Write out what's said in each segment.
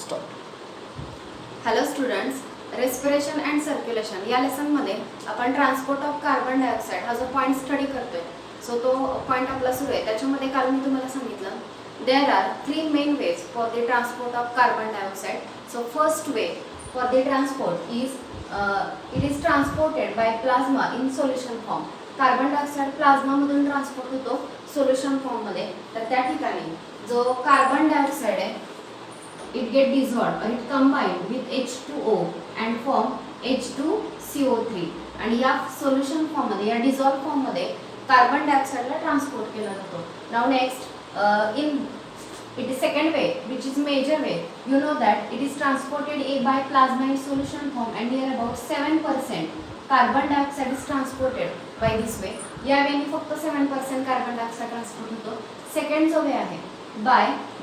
Start. Hello students, respiration and circulation या लेसनमध्ये आपण ट्रान्सपोर्ट ऑफ कार्बन डायऑक्साईड हा जो पॉईंट स्टडी करतोय, सो तो पॉईंट आपला सुरू आहे. त्याच्यामध्ये काल मी तुम्हाला सांगितलं there are 3 main ways for the transport of carbon dioxide. So first way for the transport it is transported by plasma in solution form. Carbon dioxide प्लाझ्मामधून ट्रान्सपोर्ट होतो सोल्युशन फॉर्ममध्ये. तर त्या ठिकाणी जो कार्बन डायऑक्साईड आहे it get dissolved or it combined with H2O and form H2CO3. आणि या सोल्युशन फॉर्म मध्ये, या डिझॉल्व फॉर्म मध्ये कार्बन डायऑक्साईडला ट्रान्सपोर्ट केला जातो. Now next in it is second way which is major way. You know that it is transported by plasma in solution form and near about 7% carbon dioxide is transported by this way. या वेळी फक्त 7% carbon dioxide transport होतो. Second जो वे आहे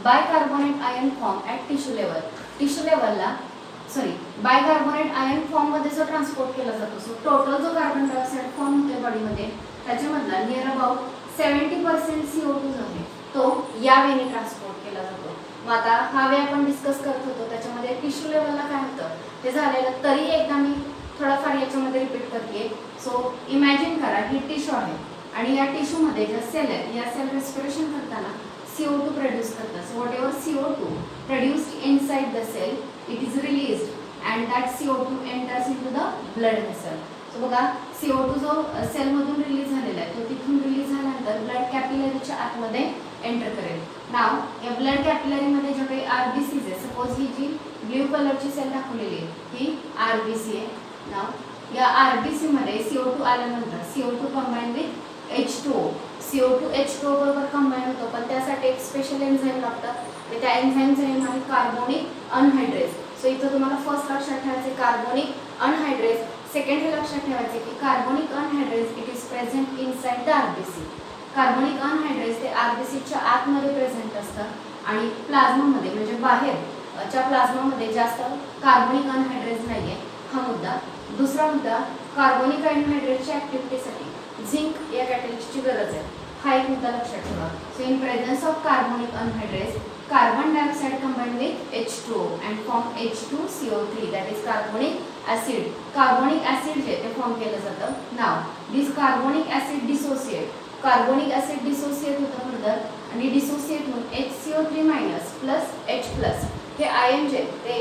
bicarbonate ion form at tissue level. Tissue लेवलला bicarbonate ion फॉर्ममध्ये जो transport केला जातो, सो टोटल जो कार्बन डायऑक्साईड फॉर्म होतो बॉडीमध्ये त्याच्यामधला नियर अबाउट 70% CO2 जो आहे तो या वेने ट्रान्सपोर्ट केला जातो. मग आता हा वे आपण डिस्कस करत होतो, त्याच्यामध्ये टिश्यू लेवलला काय होतं ते झालेलं. तरी एकदा मी थोडाफार याच्यामध्ये रिपीट करते. सो इमॅजिन करा ही टिश्यू आहे आणि या टिश्यूमध्ये ज्या सेल आहेत, या सेल रेस्पिरेशन करताना CO2 प्रोड्यूस करतात. So whatever CO2 produced inside the cell, it is released and that CO2 enters into the blood vessel. So बघा CO2 जो सेल मधून रिलीज झालेला आहे तो तिथून रिलीज झाल्यानंतर ब्लड कॅपिलरीच्या आतमध्ये एंटर करेल. नाव या ब्लड कॅपिलरी मध्ये जे काही RBCs आहे, सपोज ही जी ब्ल्यू कलरची सेल दाखवलेली आहे ही RBC आहे. नाव या RBC मध्ये CO2 आल्यानंतर CO2 combine with H2O, CO2 H2O बरोबर कंबाईन होतो. पण त्यासाठी एक स्पेशल एन्झाईम लागतं आणि त्या एन्झाईमचं नेम आहे कार्बोनिक अनहायड्रेज. सो इथं तुम्हाला फर्स्ट लक्षात ठेवायचे कार्बोनिक अनहायड्रेज. सेकंड हे लक्षात ठेवायचे की carbonic anhydrase it is present inside the RBC. Carbonic anhydrase ते RBCच्या आतमध्ये प्रेझेंट असतं आणि प्लाझ्मामध्ये म्हणजे बाहेरच्या प्लाझ्मामध्ये जास्त कार्बोनिक अनहायड्रेज नाहीये. हा मुद्दा. दुसरा मुद्दा, कार्बोनिक अनहायड्रेजच्या ऍक्टिव्हिटीसाठी झिंक या कॅटलिस्टची गरज आहे. हा एक मुद्दा लक्षात ठेवा. So in presence of carbonic anhydrase carbon dioxide combine with H2O and form H2CO3 that is carbonic acid. Carbonic acid जे ते फॉर्म केलं जातं. Now this carbonic acid dissociate. Carbonic acid dissociate होतं फर्दर आणि डिसोसिएट होऊन HCO3- plus H+ हे ion जे ते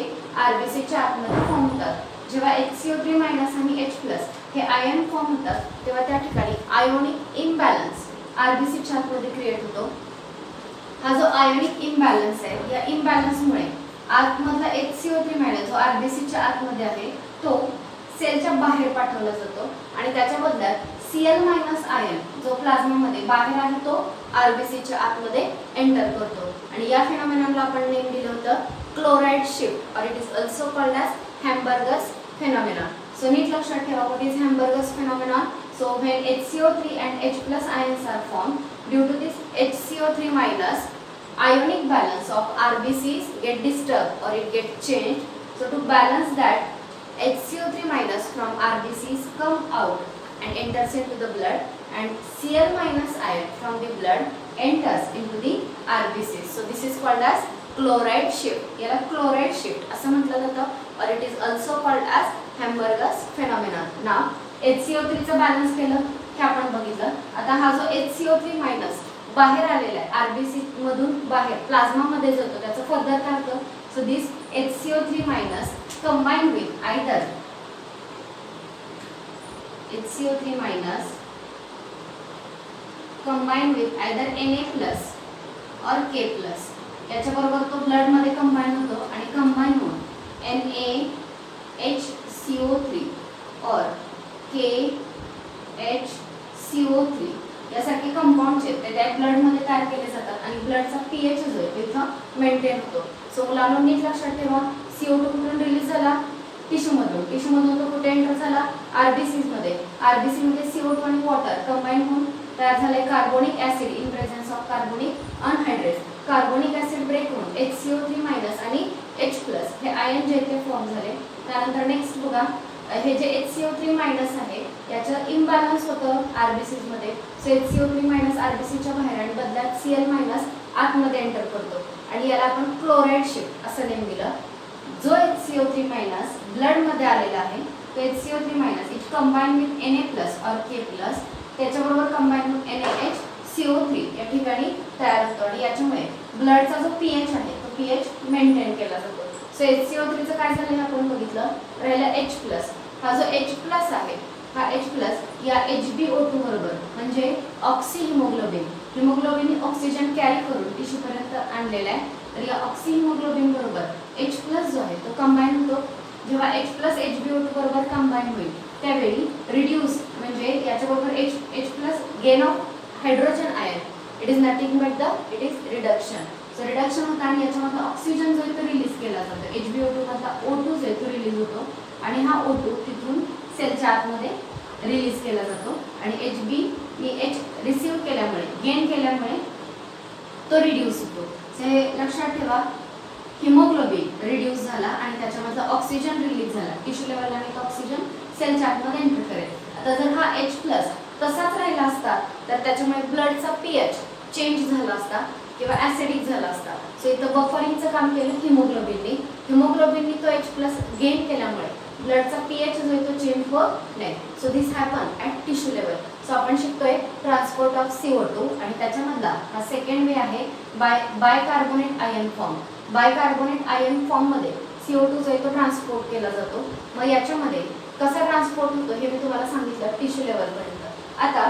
RBCच्या आतमध्ये फॉर्म होतात. जेव्हा HCO3- आणि H+ हे आयन फॉर्म होतात तेव्हा त्या ठिकाणी आयोनिक इम्बॅलन्स RBCच्या आतमध्ये क्रिएट होतो. हा जो आयोनिक इम्बॅलन्स आहे, या इम्बॅलन्समुळे आतमधला HCO3- जो RBCच्या आतमध्ये आहे तो सेलच्या बाहेर पाठवला जातो आणि त्याच्या बदल्यात Cl- आयन जो प्लाझ्मामध्ये बाहेर आहे तो RBCच्या आतमध्ये एंटर करतो. आणि या फिनॉमिननला आपण नेम दिलं होतं chloride shift or it is also called as Hamburger's phenomenon. So need लक्षात ठेवा what is Hamburg's phenomenon. So when HCO3 and H+ ions are formed, due to this HCO3- ionic balance of RBCs get disturbed or it get changed. So to balance that, HCO3- from RBCs come out and enters into the blood and Cl- ion from the blood enters into the RBCs. So this is called as chloride shift. याला chloride shift असं म्हटलं जातं or it is also called as Hamburger's phenomenon. Now HCO3चं balance केलं हे आपण बघितलं. आता हा जो HCO3- बाहेर आलेला आहे RBC मधून बाहेर प्लाझ्मामध्ये जातो त्याचं फर्दर काय होतं. So this HCO3- combine with either HCO3- combine with either Na+ और K+. याच्याबरोबर तो ब्लड मध्ये कंबाईन होतो आणि कंबाईन होऊन NaHCO3 और KHCO3 यासारखे कंपाऊंड्स आहेत ते त्या ब्लड मध्ये तयार केले जातात आणि ब्लडचा pH जो आहे तो मेंटेन होतो. सो मुलांनो नीट लक्षात ठेवा, CO2 कुठून रिलीज झाला टिश्यूमधून तो कुठे एंटर झाला RBCs मध्ये. RBC मध्ये CO2 आणि वॉटर कंबाईन होऊन तयार झाले carbonic acid in presence of carbonic anhydrase. Carbonic acid break होऊन HCO3- आणि H+ हे आयन जे ते फॉर्म झाले. त्यानंतर नेक्स्ट बघा, हे जे HCO3- आहे याचं इम्बॅलन्स होतं RBCs मध्ये. सो HCO3- RBCच्या बाहेर आणि बदल्यात Cl- आतमध्ये एंटर करतो. आणि याला आपण क्लोराईड शिफ्ट असं नेम दिलं. जो HCO3 मायनस ब्लड मध्ये आलेला आहे तो HCO3 minus it combine with Na+ और K+, त्याच्याबरोबर कंबाईन होऊन NaHCO3 या ठिकाणी तयार होतो आणि याच्यामुळे ब्लडचा जो pH आहे तो pH मेंटेन केला जातो. सो HCO3 चं काय झालं आपण बघितलं. राहिला H+. हा जो H+ आहे हा H+ या HbO2 बरोबर म्हणजे ऑक्सी हिमोग्लोबिन ऑक्सिजन कॅरी करून टिश्यू पर्यंत आणलेला आहे. तर या ऑक्सी हिमोग्लोबिन बरोबर H+ जो आहे तो कंबाईन होतो. जेव्हा H+ HbO2 बरोबर कंबाईन होईल त्यावेळी रिड्यूस म्हणजे याच्याबरोबर H+ gain of hydrogen ion it is nothing but it is reduction. So reduction होतं आणि याच्यामधला ऑक्सिजन जो आहे तो रिलीज केला जातो. HbO2 मधला O2 जो आहे तो रिलीज होतो आणि हा O2 तिथून सेलच्या आतमध्ये रिलीज केला जातो आणि Hb ही H रिसीव्ह केल्यामुळे गेन केल्यामुळे तो रिड्यूस होतो. हे लक्षात ठेवा. हिमोग्लोबिन रिड्यूस झाला आणि त्याच्यामधला ऑक्सिजन रिलीज झाला. टिश्यू लेवलला आणि ऑक्सिजन सेलच्या आतमध्ये एंटर करेल. आता जर हा H+ तसाच राहिला असता तर त्याच्यामुळे ब्लडचा pH चेंज झाला असता किंवा ऍसिडिक झाला असता. सो इथं बफरिंगचं काम केलं हिमोग्लोबिननी तो H+ गेन केल्यामुळे ब्लडचा pH जो आहे तो चेंज होत नाही. So this happen at tissue level. So आपण शिकतोय ट्रान्सपोर्ट ऑफ CO2 आणि त्याच्यामधला हा सेकंड वे आहे bicarbonate ion form. Bicarbonate ion form मध्ये CO2 जो आहे तो ट्रान्सपोर्ट केला जातो. मग याच्यामध्ये कसा ट्रान्सपोर्ट होतो हे मी तुम्हाला सांगितलं टिश्यू लेवल पर्यंत. आता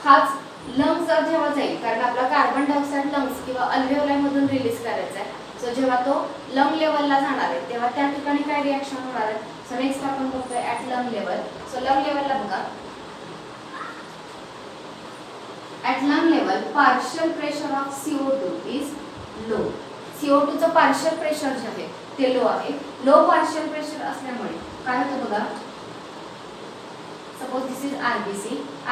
हाच लंग्स जेव्हा जाईल कारण आपला कार्बन डायऑक्साईड लंग्स किंवा अल्व्हेओलाई मधून रिलीज करायचा आहे. सो जेव्हा तो लंग लेवलला जाणार आहे तेव्हा त्या ठिकाणी काय रिॲक्शन होणार आहे. सो नेक्स्ट आपण बघतोय at lung level. So lung लेवलला बघा. At lung level partial pressure of CO2 is low. CO2 चं पार्शियल प्रेशर जे आहे ते लो आहे. लो पार्शियल प्रेशर असल्यामुळे काय होतं बघा. सपोज दिस इज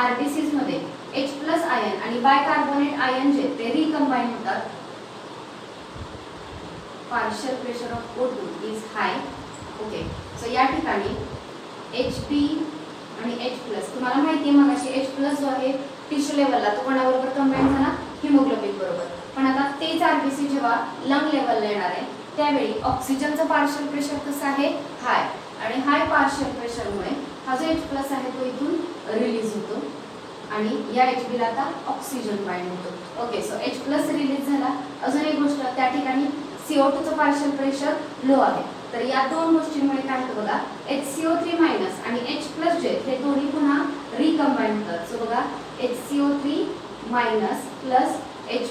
RBCs मध्ये H+ आयन आणि बायकार्बोनेट आयन जे ते रिकंबाईन होतात. Partial pressure of O2 is high. Okay. So या ठिकाणी Hb आणि H+ तुम्हाला माहिती आहे मगाशी H+ जो आहे टिश्यू लेवलला तो कोणाबरोबर कंबाईन झाला हिमोग्लोबिन बरोबर. पण आता तेच RBC जेव्हा लंग लेवलला येणार आहे त्यावेळी ऑक्सिजनचं पार्शियल प्रेशर कसं आहे हाय आणि हाय पार्शियल प्रेशरमुळे हा जो H+ आहे तो इथून रिलीज होतो आणि या Hb ला आता ऑक्सिजन बाइंड होतो. ओके. सो H+ रिलीज झाला. अजून एक गोष्ट त्या ठिकाणी CO2 चं पार्शियल प्रेशर लो आहे. तर या दोन गोष्टींमुळे काय होतं बघा HCO3 मायनस आणि H+ जे हे दोन्ही पुन्हा रिकंबाईन होतात. सो बघा HCO3 minus plus H+.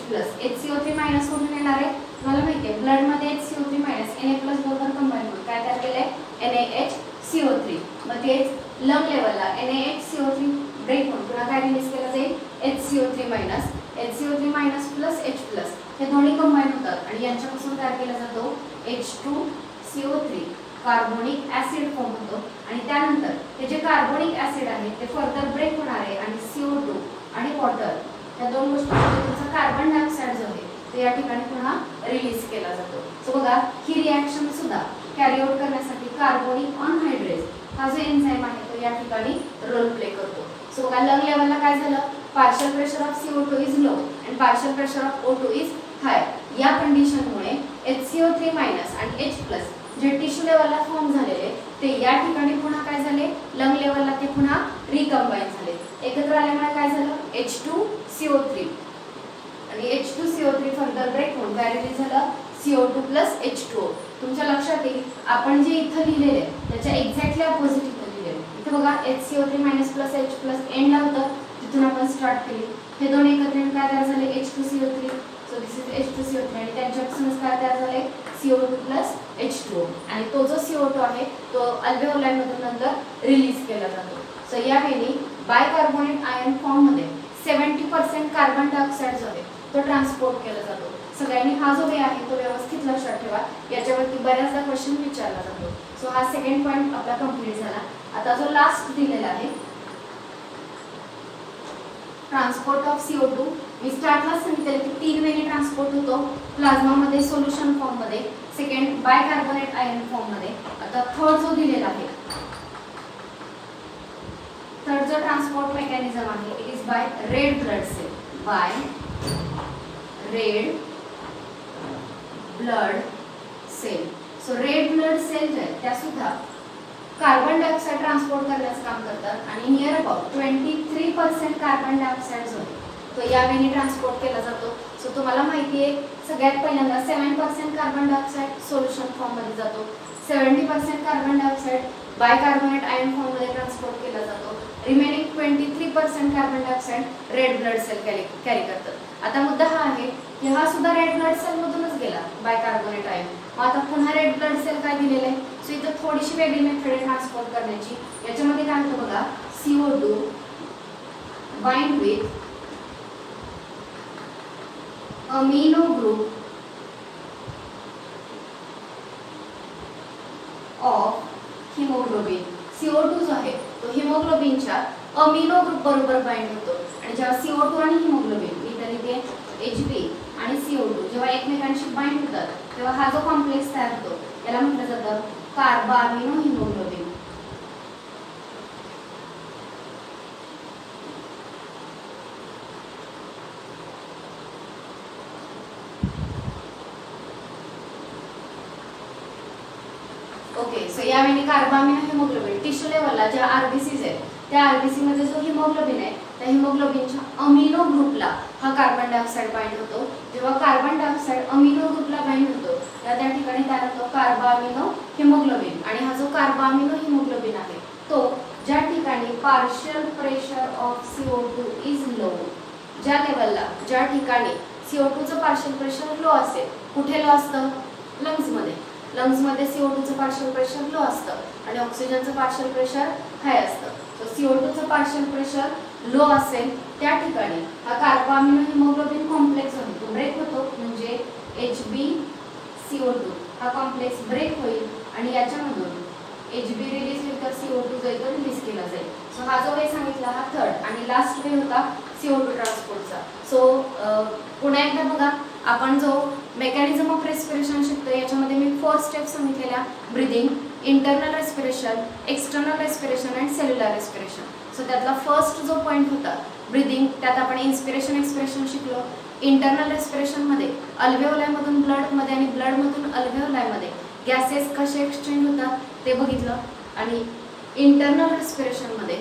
HCO3 minus कुठून येणार आहे तुम्हाला माहिती आहे ब्लड मध्ये HCO3 मायनस Na+ बरोबर कंबाईन होऊन काय तयार केलंय NaHCO3. मग तेच लंग लेवलला NaHCO3 ब्रेक होऊन पुन्हा काय रिलीज केलं जाईल HCO3 मायनस प्लस H+ हे दोन्ही कंबाईन होतात आणि यांच्यापासून तयार केला जातो H2CO3 कार्बोनिक ऍसिड फॉर्म होतो आणि त्यानंतर हे जे कार्बोनिक ऍसिड आहे ते फर्दर ब्रेक होणार आहे आणि CO2 आणि वॉटर या दोन गोष्टींमध्ये तुमचा कार्बन डायऑक्साईड जो आहे तो या ठिकाणी पुन्हा रिलीज केला जातो. सो बघा ही रिॲक्शन सुद्धा कॅरी आउट करण्यासाठी कार्बोनिक अनहायड्रेज हा जो एन्झाईम आहे तो या ठिकाणी रोल प्ले करतो. सो बघा लंग लेवलला काय झालं partial pressure of CO2 is low and partial pressure of O2 is high. या कंडिशनमुळे HCO3 मायनस आणि H+ जे टिश्यू लेवलला फॉर्म झालेले ते या ठिकाणी पुन्हा काय झाले लंग लेवलला ते पुन्हा रिकंबाईन झाले. एकत्र आल्यामुळे काय झालं H2CO3 आणि H2CO3 फर्दर ब्रेक होऊन काय रिलीज झालं CO2 प्लस H2O. तुमच्या लक्षात येईल आपण जे इथं लिहिलेले त्याच्या एक्झॅक्टली अपोजिट इथं लिहिलेले. इथं बघा HCO3 मायनस प्लस H+ एंडला होतं तिथून आपण स्टार्ट केली. हे दोन एकत्र येऊन काय तयार झाले H2CO3. So this is H2CO3 आणि त्यांच्यापासूनच काय तयार झाले CO2 प्लस H2O आणि तो जो CO2 आहे तो अल्व्हेओलाई मधून नंतर रिलीज केला जातो. सो यावेळी बायकार्बोनेट आयन फॉर्म मध्ये 70% कार्बन डायऑक्साईड जो आहे तो ट्रान्सपोर्ट केला जातो. सगळ्यांनी हा जो वे आहे तो व्यवस्थित लक्षात ठेवा. याच्यावरती बऱ्याचदा क्वेश्चन विचारला जातो. सो हा सेकंड पॉइंट आपला कंप्लीट झाला. आता जो लास्ट दिलेला आहे ट्रान्सपोर्ट ऑफ CO2 मी स्टार्टला सांगितलं की 3 वेने ट्रान्सपोर्ट होतो प्लाझ्मा मध्ये सोल्युशन फॉर्म मध्ये सेकंड बायकार्बोनेट आयन फॉर्म मध्ये. आता थर्ड जो दिलेला आहे थर्ड जो ट्रान्सपोर्ट मेकॅनिझम आहे it is by red blood cell. By red blood cell. So red blood cell आहेत त्या सुद्धा कार्बन डायऑक्साईड ट्रान्सपोर्ट करण्याचं काम करतात आणि नियर अबाउट 23% कार्बन डायऑक्साईड जो आहे तो यावेळी ट्रान्सपोर्ट केला जातो. सो तुम्हाला माहिती आहे सगळ्यात पहिल्यांदा 7% कार्बन डायऑक्साईड सोल्युशन फॉर्म मध्ये जातो. 70% carbon dioxide bicarbonate ion form मध्ये ट्रान्सपोर्ट केला जातो. Remaining 23% carbon dioxide red blood cell carry करतात. आता मुद्दा हा आहे की हा सुद्धा रेड ब्लड सेल मधूनच गेला बायकार्बोनेट आयन. मग आता पुन्हा रेड ब्लड सेल काय दिलेलं आहे. सो इथं थोडीशी वेगळी मेथड आहे ट्रान्सपोर्ट करण्याची. याच्यामध्ये काय होतं बघा, CO2 bind with amino group of haemoglobin. CO2 जो आहे तो हिमोग्लोबिनच्या अमिनो ग्रुप बरोबर बाइंड होतो आणि जेव्हा CO2 आणि हिमोग्लोबिन इथे लिहिते Hb आणि CO2 जेव्हा एकमेकांशी बाइंड होतात तेव्हा हा जो कॉम्प्लेक्स तयार होतो याला म्हटलं जातं कार्बामिनो हिमोग्लोबिन. ओके. सो यावेळी कार्बामिनो हिमोग्लोबिन टिश्यू लेवलला ज्या आरबीसीज आहेत त्या आरबीसी मध्ये जो हिमोग्लोबिन आहे त्या हिमोग्लोबिनच्या अमिनो ग्रुपला हा कार्बन डायऑक्साईड बाइंड होतो. जेव्हा कार्बन डायऑक्साईड अमिनो ग्रुपला बाइंड होतो त्या ठिकाणी तयार होतो कार्बामिनो हिमोग्लोबिन. आणि हा जो कार्बामिनो हिमोग्लोबिन आहे तो ज्या ठिकाणी partial pressure of CO2 is low, ज्या लेवलला ज्या ठिकाणी CO2 चं पार्शियल प्रेशर लो असेल, कुठे लो असतं, लंग्स मध्ये. लंग्स मध्ये CO2 चं पार्शियल प्रेशर लो असतं आणि ऑक्सिजनचं पार्शियल प्रेशर हाय असतं. सो CO2 चं पार्शियल प्रेशर लो असेल त्या ठिकाणी हा कार्बामिनो हिमोग्लोबिन कॉम्प्लेक्स होतो, ब्रेक होतो. म्हणजे HbCO2 हा कॉम्प्लेक्स ब्रेक होईल आणि याच्यामधून Hb रिलीज होईल तर CO2 जो आहे तो रिलीज केला जाईल. सो हा जो वे सांगितला हा थर्ड आणि लास्ट वे होता CO2 ट्रान्सपोर्टचा. सो पुन्हा एकदा बघा, आपण जो मेकॅनिझम ऑफ रेस्पिरेशन शिकतो याच्यामध्ये मी 4 स्टेप सांगितलेल्या, breathing, internal respiration, external respiration and cellular respiration. So त्यातला फर्स्ट जो पॉईंट होता ब्रीदिंग, त्यात आपण इन्स्पिरेशन एक्सपिरेशन शिकलो. इंटरनल रेस्पिरेशन मध्ये अल्व्हेओलायमधून ब्लडमध्ये आणि ब्लडमधून अल्व्हेओलायमध्ये गॅसेस कसे एक्सचेंज होतात ते बघितलं. आणि इंटरनल रेस्पिरेशन मध्ये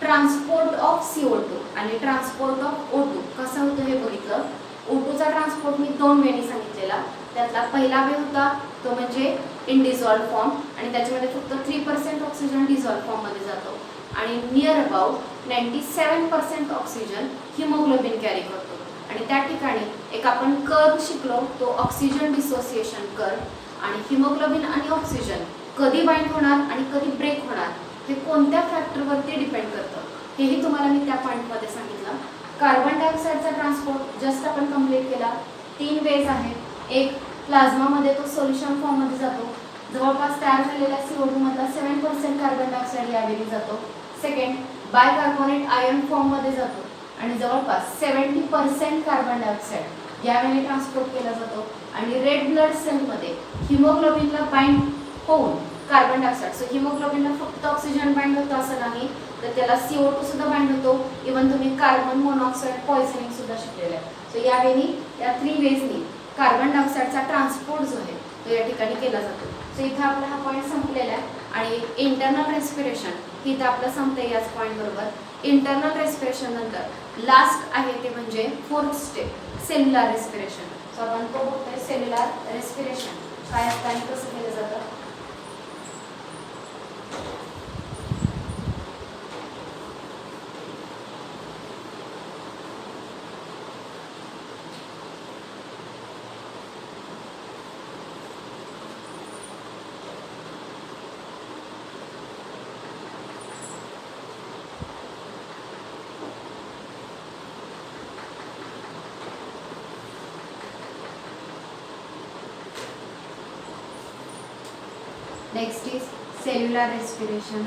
ट्रान्सपोर्ट ऑफ CO2 आणि ट्रान्सपोर्ट ऑफ O2 कसं होतं हे बघितलं. O2चा ट्रान्सपोर्ट मी 2 वेळी सांगितलेला. त्यातला पहिला वे होता तो म्हणजे इनडिझॉल्व्ड फॉर्म आणि त्याच्यामध्ये फक्त 3% ऑक्सिजन डिझॉल्व्ड फॉर्म मध्ये जातो आणि near about 97% oxygen haemoglobin carry करतो. आणि त्या ठिकाणी एक आपण कर्व शिकलो तो ऑक्सिजन डिसोसिएशन कर्व. आणि हिमोग्लोबिन आणि ऑक्सिजन कधी बाइंड होणार आणि कधी ब्रेक होणार हे कोणत्या फॅक्टरवरती डिपेंड करतं हेही तुम्हाला मी त्या पॉईंटमध्ये सांगितलं. कार्बन डायऑक्साईडचा ट्रान्सपोर्ट जस्ट आपण कंप्लीट केला. 3 वेज आहेत. एक, प्लाझ्मामध्ये तो सोल्युशन फॉर्ममध्ये जातो, जवळपास तयार झालेल्या CO2 मधला 7% कार्बन डायऑक्साईड यावेळी जातो. सेकंड, बायकार्बोनेट आयन फॉर्ममध्ये जातो आणि जवळपास 70% कार्बन डायऑक्साईड यावेळी ट्रान्सपोर्ट केला जातो. आणि रेड ब्लड सेलमध्ये हिमोग्लोबिनला बाइंड होऊन कार्बन डायऑक्साईड, सो हिमोग्लोबिनला फक्त ऑक्सिजन बाइंड होतं असं नाही तर त्याला CO2 सुद्धा बाइंड होतो. इव्हन तुम्ही कार्बन मोनॉक्साईड पॉइझनिंग सुद्धा शिकलेलं आहे. सो यावेळी या 3 वेजनी कार्बन डायऑक्साईडचा ट्रान्सपोर्ट जो आहे तो या ठिकाणी केला जातो. सो इथं आपला हा पॉईंट संपलेला आहे. आणि इंटरनल रेस्पिरेशन ही इथं आपलं संपते याच पॉईंट बरोबर. इंटरनल रेस्पिरेशन नंतर लास्ट आहे ते म्हणजे 4th step cellular respiration. So आपण तो बघतोय सेल्युलर रेस्पिरेशन काय असतं आणि कसं केलं जातं. Next is cellular respiration.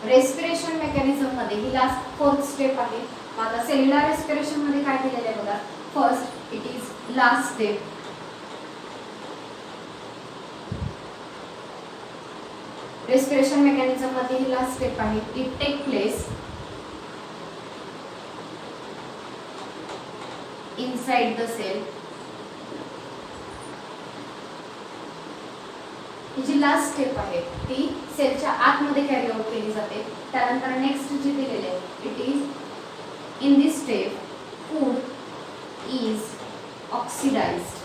Respiration mechanism मध्ये ही लास्ट 4th स्टेप आहे. आता सेल्युलर रेस्पिरेशन मध्ये काय केलेलं आहे बघा. First, it is last step respiration mechanism मध्ये ही लास्ट स्टेप आहे. It take place inside the cell. ही जी लास्ट स्टेप आहे ती सेलच्या आतमध्ये कॅरी आउट केली जाते. त्यानंतर नेक्स्ट जी दिलेली आहे, it is in this step food is oxidised.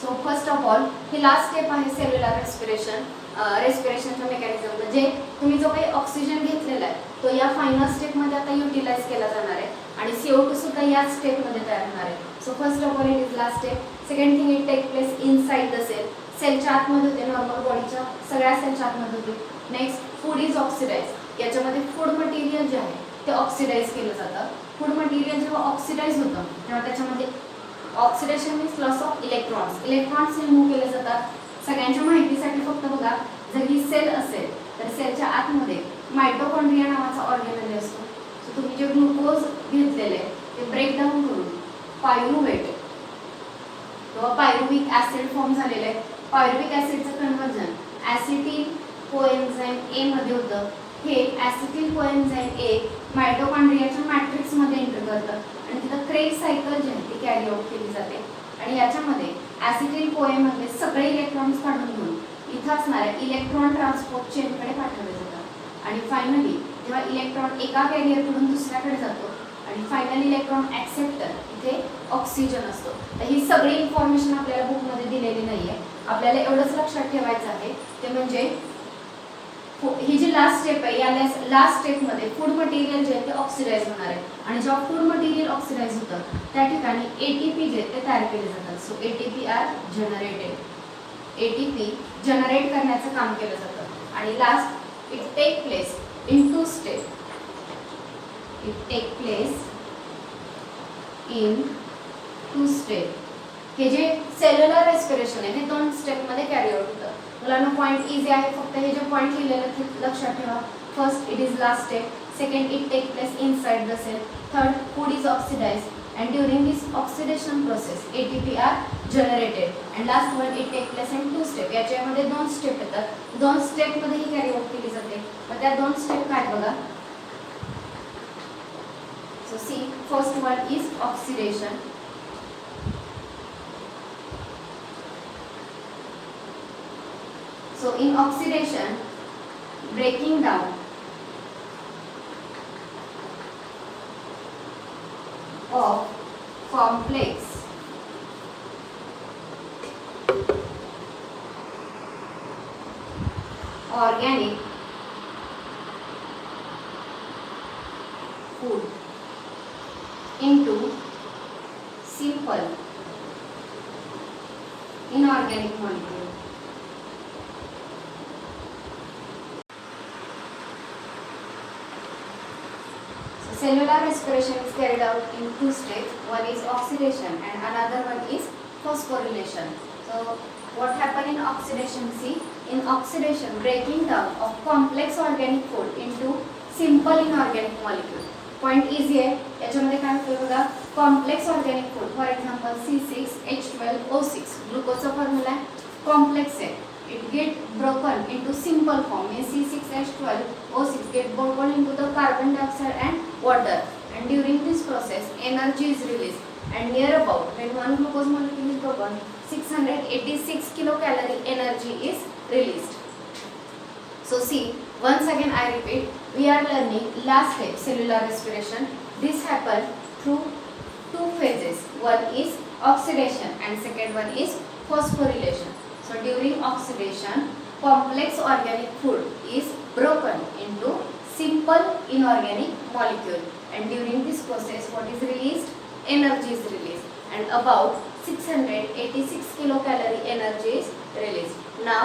So first of all he last step आहे सेल्युलर रेस्पिरेशनच्या मेकॅनिझम. जे तुम्ही जो काही ऑक्सिजन घेतलेला आहे तो या फायनल स्टेपमध्ये आता युटिलाइज केला जाणार आहे आणि CO2 सुद्धा या स्टेपमध्ये तयार होणार आहे. So first of all it is last step. Second thing, it take place inside the cell. सेलच्या आतमध्ये होते, नॉर्मल बॉडीच्या सगळ्या सेलच्या आतमध्ये होते. Next, food is oxidise. याच्यामध्ये फूड मटेरियल जे आहे ते ऑक्सिडाइज केलं जातं. फूड मटेरियल जेव्हा ऑक्सिडाइज होतं तेव्हा त्याच्यामध्ये oxidation means loss of electrons. Electrons remove केले जातात. सगळ्यांच्या माहितीसाठी फक्त बघा, जर ही सेल असेल तर सेलच्या आतमध्ये मायटोकॉन्ड्रिया नावाचा ऑर्गेनेल असतो. सो तुम्ही जे ग्लुकोज घेतलेले ते ब्रेकडाऊन करून पायरुवेट किंवा पायरुविक ऍसिड फॉर्म झालेलं आहे. पायरुविक ऍसिडचं कन्व्हर्जन ऍसिटिल कोएन्झाइम ए मध्ये होतं. हे ऍसिटिल कोएन्झाइम ए मायटोकॉन्ड्रियाच्या मॅट्रिक्समध्ये एंटर करतं आणि तिथं क्रेग सायकल जी आहे ती कॅरी आउट केली जाते. आणि याच्यामध्ये ऍसिटिल कोएमध्ये सगळे इलेक्ट्रॉन्स काढून घेऊन इथं असणाऱ्या इलेक्ट्रॉन ट्रान्सपोर्ट चेनकडे पाठवले जातात. आणि फायनली जेव्हा इलेक्ट्रॉन एका कॅरियरकडून दुसऱ्याकडे जातो आणि फायनल इलेक्ट्रॉन ऍक्सेप्टर इथे ऑक्सिजन असतो. तर ही सगळी इन्फॉर्मेशन आपल्याला बुकमध्ये दिलेली नाहीये. आपल्याला एवढंच लक्षात ठेवायचं आहे ते म्हणजे ही जी लास्ट स्टेप आहे या लास्ट स्टेपमध्ये फूड मटेरियल जे आहे ते ऑक्सिडाइज होणार आहे आणि जेव्हा फूड मटेरियल ऑक्सिडाइज होतं त्या ठिकाणी ATP जे ते तयार केले जातात. So ATP are generated. ATP generate करण्याचं काम केलं जातं. आणि last, it take place in 2 step. It take place in 2 step. हे जे सेल्युलर रेस्पिरेशन आहे हे 2 स्टेपमध्ये कॅरी आउट होतं. मुलांना पॉईंट इझी आहे, फक्त हे जे पॉईंट लिहिलेले ते लक्षात ठेवा. First, it is last step. Second, it take place inside the cell. Third, food is oxidised and during this oxidation process ATP are generated and last one, it take place in 2 step. याच्यामध्ये 2 step येतात. 2 step मध्ये ही carry out केली जाते. मग त्या 2 step काय बघा. So see, first one is oxidation. So in oxidation, breaking down of complex organic food into simple inorganic molecule. So cellular respiration is carried out in 2 steps. One is oxidation and another one is phosphorylation. So what happens in oxidation? See, in oxidation, breaking down of complex organic food into simple inorganic molecule. Point easy आहे. याच्यामध्ये काय होतं बघा, complex organic food for example C6H12O6 ग्लुकोजचा formula आहे, complex आहे. It get broken into simple form. C6H12O6 get broken into the carbon dioxide and water, and during this process energy is released, and near about when one glucose molecule is broken 686 kilocalorie energy is released. So see, once again I repeat, we are learning last step, cellular respiration. This happens through 2 phases. One is oxidation and second one is phosphorylation. So during oxidation, complex organic food is broken into simple inorganic molecule, and during this process what is released? Energy is released, and about 686 kilocalorie energy is released. Now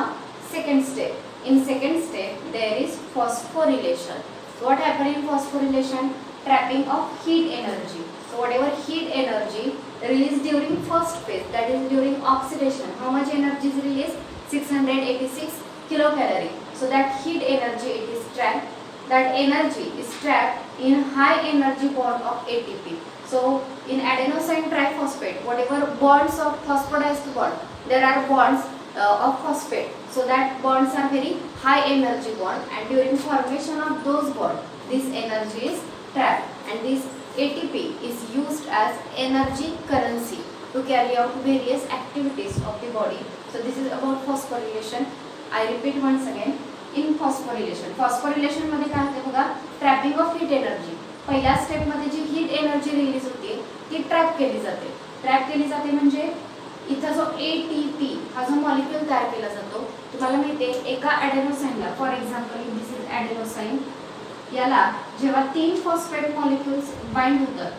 second step. In second step there is phosphorylation. So what happens in phosphorylation? Trapping of heat energy. So whatever heat energy released during first phase, that is during oxidation, how much energy is released? 686 kilocalorie. So that heat energy it is trapped. That energy is trapped in high energy bond of ATP. So in adenosine triphosphate, whatever bonds of phosphodized bond, there are bonds of phosphate. So that bonds are very high energy bond, and during formation of those bond, this energy is trapped, and this ATP is used as energy currency to carry out various activities of the body. So this is about phosphorylation. I repeat once again. In phosphorylation मध्ये काय होते बघा, trapping of heat energy. पहिल्या step मध्ये जी heat energy release होते ती trap केली जाते म्हणजे इथं जो ATP हा जो मॉलिक्यूल तयार केला जातो, तुम्हाला माहिती आहे एका ॲडेनोसाइनला, फॉर एक्झाम्पल दिस इज ॲडेनोसाइन, याला जेव्हा 3 फॉस्फेट मॉलिक्यूल्स बाइंड होतात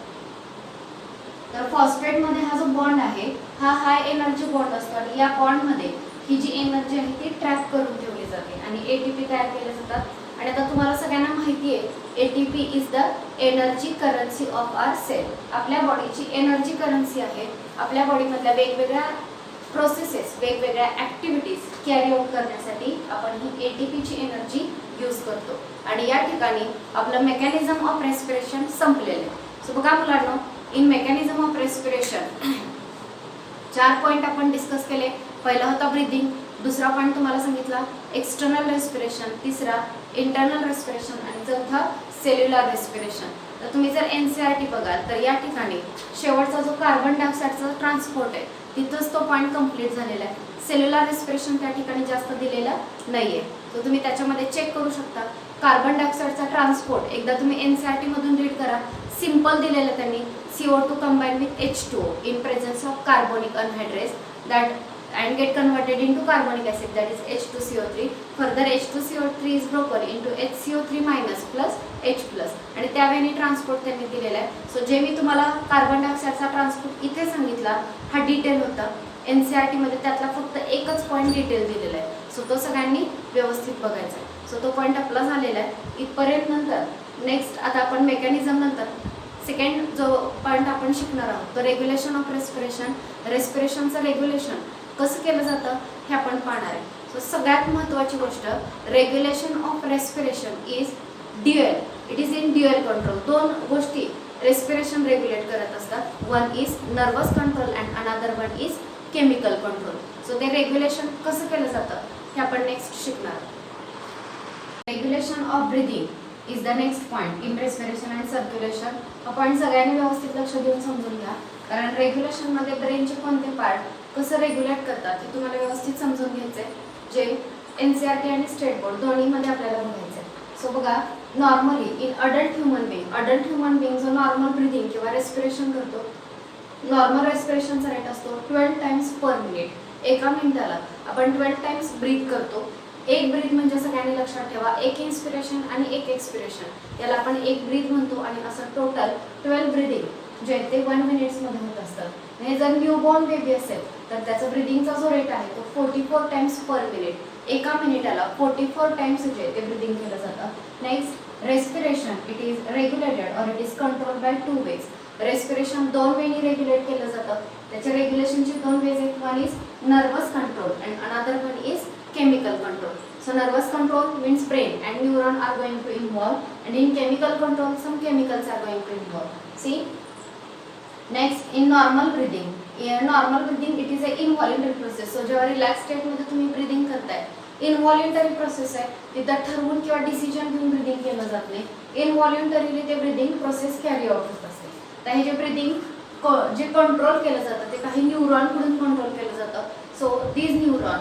तर फॉस्फेट मध्ये हा जो बॉन्ड आहे हा हाय एनर्जी बॉन्ड असतो, आणि या बॉन्ड मध्ये ही जी एनर्जी आहे ती ट्रॅप करून ठेवली जाते आणि ATP तयार केले जातात. आणि आता तुम्हाला सगळ्यांना माहिती आहे ATP is the energy currency of our cell. आपल्या बॉडीची एनर्जी करन्सी आहे. आपल्या बॉडीमधल्या वेगवेगळ्या प्रोसेसेस, वेगवेगळ्या ॲक्टिव्हिटीज कॅरी आउट करण्यासाठी आपण ही ATP ची एनर्जी यूज करतो. आणि या ठिकाणी आपलं मेकॅनिझम ऑफ रेस्पिरेशन संपलेलं आहे. सो बघा मुलांनो, in mechanism of respiration 4 point आपण डिस्कस केले. पहिला होता ब्रीदिंग, दुसरा पॉइंट तुम्हाला सांगितला एक्सटर्नल रेस्पिरेशन, तिसरा इंटरनल रेस्पिरेशन, आणि चौथा सेल्युलर रेस्पिरेशन. तर तुम्ही जर NCERT बघाल तर या ठिकाणी शेवटचा जो कार्बन डायऑक्साईडचा ट्रान्सपोर्ट आहे तिथंच तो पॉइंट कंप्लीट झालेला आहे. सेल्युलर रेस्पिरेशन त्या ठिकाणी जास्त दिलेलं नाहीये. तर तुम्ही त्याच्यामध्ये चेक करू शकता. कार्बन डायऑक्साईडचा ट्रान्सपोर्ट एकदा तुम्ही NCERT मधून रीड करा. सिंपल दिलेलं त्यांनी, CO2 combined with H2 in presence of carbonic anhydrase that and get converted into carbonic acid, that is H2CO3. Further H2CO3 is broken into HCO3 minus plus H plus, आणि त्यावेळी transport त्यांनी दिलेला आहे. So जे मी तुम्हाला carbon डायऑक्साईडचा transport इथे सांगितला हा डिटेल होता. NCERT मध्ये त्यातला फक्त एकच पॉईंट डिटेल दिलेला आहे. सो तो सगळ्यांनी व्यवस्थित बघायचा आहे. सो तो पॉईंट आपला झालेला आहे इथपर्यंत. नंतर नेक्स्ट आता आपण मेकॅनिझम नंतर सेकंड जो पॉईंट आपण शिकणार आहोत तो रेग्युलेशन ऑफ रेस्पिरेशन. रेस्पिरेशनचं रेग्युलेशन कसं केलं जातं हे आपण पाहणार आहे. सो सगळ्यात महत्त्वाची गोष्ट, regulation of respiration is dual. It is in dual control. 2 गोष्टी रेस्पिरेशन रेग्युलेट करत असतात. One is nervous control and another one is chemical control. So ते रेग्युलेशन कसं केलं जातं हे आपण नेक्स्ट शिकणार. Regulation of breathing is the next point in respiration and circulation. हा पॉईंट सगळ्यांनी व्यवस्थित लक्ष देऊन समजून घ्या, कारण रेग्युलेशनमध्ये ब्रेनचे कोणते पार्ट कसं रेग्युलेट करतात हे तुम्हाला व्यवस्थित समजून घ्यायचं आहे, जे NCERT आणि स्टेट बोर्ड दोन्हीमध्ये आपल्याला बघायचं आहे. सो बघा, normally in adult human being जो नॉर्मल ब्रीदिंग किंवा रेस्पिरेशन करतो, नॉर्मल रेस्पिरेशनचा रेट असतो 12 टाइम्स पर मिनिट. एका मिनिटाला आपण 12 टाइम्स ब्रीथ करतो. एक ब्रीथ म्हणजे सगळ्यांनी लक्षात ठेवा, एक इन्स्पिरेशन आणि एक एक्सपिरेशन, याला आपण एक ब्रीथ म्हणतो. आणि असं टोटल 12 ब्रीदिंग जे ते 1 मिनिट्समध्ये होत असतात. म्हणजे जर न्यूबॉर्न बेबी असेल तर त्याचा ब्रीदिंगचा जो रेट आहे तो 44 टाइम्स पर मिनिट. एका मिनिटाला 44 टाइम्स जे ते ब्रीदिंग केलं जातं. Next respiration, it is regulated or it is control by 2 ways. Respiration 2 वेनी रेग्युलेट केलं जातं. त्याच्या रेग्युलेशनचे 2 वेज आहेत. One is nervous control and another one is chemical control. So nervous control means brain and neuron are going to involve, and in chemical control some chemicals are going to involve. See, next in normal breathing. In normal breathing it is a involuntary process. So जेव्हा relaxed state मध्ये तुम्ही breathing करताय, involuntary process आहे. तिथं ठरवून किंवा decision घेऊन breathing केलं जात नाही. Involuntarily ते breathing process carry out होत असते. तर हे जे breathing जे कंट्रोल केलं जातं ते काही न्यूरॉन कडून कंट्रोल केलं जातं. So these neuron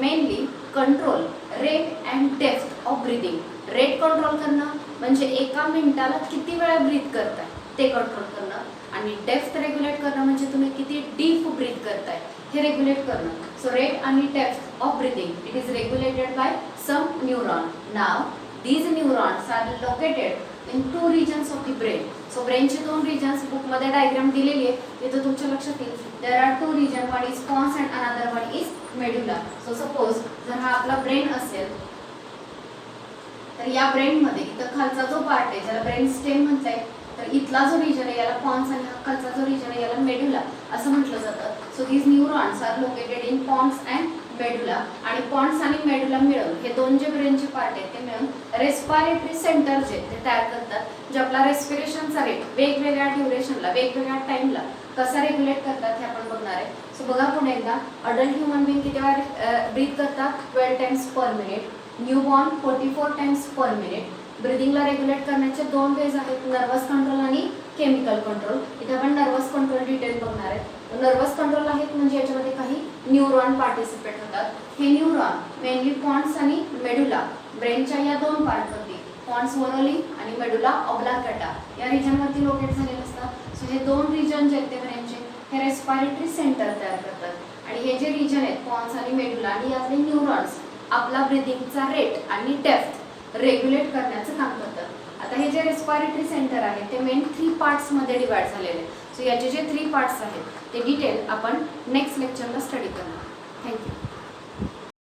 mainly control rate and depth of breathing. Rate control करणं म्हणजे एका मिनिटाला किती वेळा ब्रीथ करताय ते कंट्रोल करणं, आणि डेप्थ रेग्युलेट करणं म्हणजे तुम्ही किती डीप ब्रीथ करताय हे रेग्युलेट करणं. सो रेट आणि depth of breathing it is regulated by some neuron. Now these neurons are located in 2 regions of the brain. So ब्रेनचे 2 regions बुकमध्ये डायग्राम दिलेली आहे, तिथं तुमच्या लक्षात येईल. There are 2 regions, one is pons and another one is medulla. So suppose जर हा आपला ब्रेन असेल तर या ब्रेनमध्ये इथं खालचा जो पार्ट आहे ज्याला ब्रेन स्टेम म्हणताय, तर इथला जो रिजन आहे याला पॉन्स आणि हा खालचा जो रिजन आहे याला मेडुला असं म्हटलं जातं. So these neurons are located in pons and medulla. आणि पॉन्स आणि मेडुला मिळून हे 2 जे ब्रेनचे पार्ट आहेत ते मिळून रेस्पिरेटरी सेंटर जे ते तयार करतात, जे आपला रेस्पिरेशनचा रेट वेगवेगळ्या ड्युरेशनला वेगवेगळ्या टाइमला कसा रेग्युलेट करतात हे आपण बघणार आहे. सो बघा पुढे एकदा, अडल्ट ह्युमन बिंग किती वेळा ब्रीथ करतात? 12 times per minute. Newborn 44 times per minute. ब्रिदिंगला रेग्युलेट करण्याचे 2 वेज आहेत, नर्वस कंट्रोल आणि केमिकल कंट्रोल. इथे आपण नर्वस कंट्रोल डिटेल बघणार आहे. नर्वस कंट्रोल आहेत म्हणजे याच्यामध्ये काही न्यूरॉन पार्टिसिपेट होतात. हे न्यूरॉन मेनली पॉन्स आणि मेडुला, ब्रेनच्या या 2 पार्टवरती, पॉन्स वोरोली आणि मेडुला ऑब्लांगेटा या रिजनवरती लोकेट झालेले असतात. सो हे 2 रिजन जे आहेत ते ब्रेनचे हे रेस्पिरेटरी सेंटर तयार करतात आणि हे जे रिजन आहेत पॉन्स आणि मेडुला आणि यातले न्यूरॉन्स आपला ब्रिदिंगचा रेट आणि डेप्थ रेग्युलेट करण्याचं काम करतात. आता हे जे रेस्पिरेटरी सेंटर आहे ते मेन 3 पार्ट्समध्ये डिवाइड झालेले आहे. सो याचे जे 3 पार्ट्स आहेत ते डिटेल आपण नेक्स्ट लेक्चरला स्टडी करणार. थँक्यू.